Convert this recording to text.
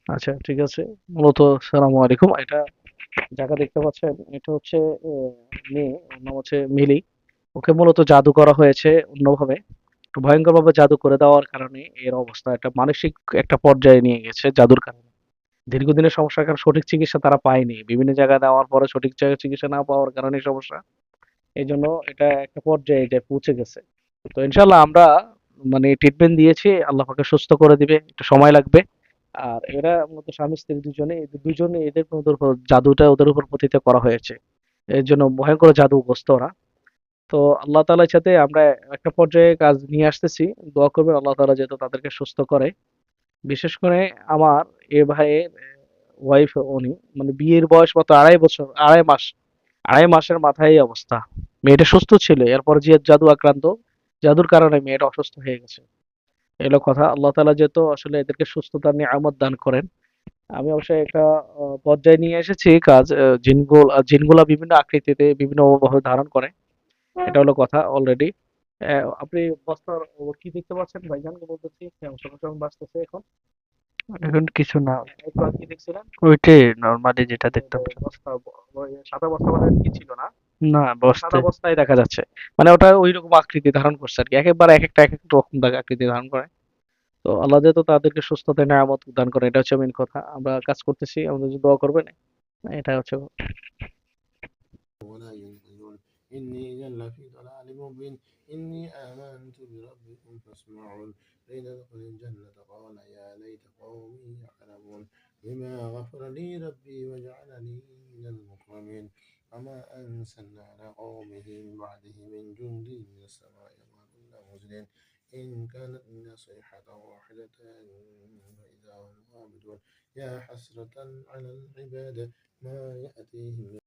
আচ্ছা, ঠিক আছে। মূলত সালামু আলাইকুম। এটা যাকে দেখতে পাচ্ছেন, এটা হচ্ছে মেয়ে। ওর নাম হচ্ছে মিলি। ওকে মূলত জাদু করা হয়েছে অন্যভাবে। একটু ভয়ঙ্করভাবে জাদু করে দেওয়ার কারণে এর অবস্থা একটা মানসিক একটা পর্যায়ে নিয়ে গেছে জাদুর কারণে। দীর্ঘদিনের সমস্যার কারণে সঠিক চিকিৎসা তারা পায়নি। বিভিন্ন জায়গায় দেওয়ার পরে সঠিক জায়গায় চিকিৎসা না পাওয়ার কারণে এই সমস্যা। এজন্য এটা একটা পর্যায়ে যে পৌঁছে গেছে। তো ইনশাল্লাহ আমরা মানে ট্রিটমেন্ট দিয়েছি, আল্লাহ পাকে সুস্থ করে দিবে, একটু সময় লাগবে। আর এরা মূলত স্বামী স্ত্রী দুজনে, এদের দুজনে এদের ওদের উপর জাদুটা ওদের উপর পতিত করা হয়েছে। এর জন্য ভয়ঙ্কর জাদুগ্রস্ত ওরা। তো আল্লাহ তাআলার সাথে আমরা একটা পর্যায়ে কাজ নিয়ে আসতেছি। দোয়া করবেন আল্লাহ তাআলা যাতে তাদেরকে সুস্থ করে। বিশেষ করে আমার এ ভাইয়ের ওয়াইফ, উনি মানে বিয়ের বয়স মাত্র ২.৫ বছর, ২.৫ মাস। ২.৫ মাসের মাথায় এই অবস্থা। মেয়েটা সুস্থ ছিল। এরপর যে জাদু আক্রান্ত, জাদুর কারণে মেয়েটা অসুস্থ হয়ে গেছে। এলো কথা। আল্লাহ তাআলা যেহেতু আসলে এদেরকে সুস্থতার নিয়ামত দান করেন। আমি অবশ্যই একটা পর্যায়ে নিয়ে এসেছি কাজ। জিনগুলা বিভিন্ন আকৃতিতে বিভিন্নভাবে ধারণ করে। এটা হলো কথা অলরেডি। আপনি বস্তার ওপর কি দেখতে পাচ্ছেন ভাইজান? বলতেছি সমস্যা বাঁচতেছে এখন। এখন কিছু না। একটু আগে কি দেখছিলেন? ওইটাই নরমালি যেটা ওই যে দেখতাম। বস্তা, ওই সাদা বস্তা মানে কি ছিল না? না, সাদা বসতে। বস্তায় দেখা যাচ্ছে। মানে ওটা ওইরকম আকৃতি ধারণ করছে আরকি। একেকবার একেকটা একেক রকম আকৃতি ধারণ করে। তো আল্লাহ যেহেতু তাদেরকে সুস্থতা নেয়ামত দান করেন, এটা হচ্ছে মেইন কথা। আমরা কাজ করতেছি, আমাদের জন্য দোয়া করবেন। এটা হচ্ছে ولا ينزلون إني إذا لفي ضلال مبين إني آمنت بربكم فاسمعون حين ادخل الجنة قال يا ليت قومي يعلمون بما غفر لي ربي وجعلني من المكرمين وما أنزلنا على قومه من بعده من جند من السماء وما كنا منزلين إن كانت إلا صيحة واحدة فإذا هم خامدون يا حسرة على العباد ما يأتيهم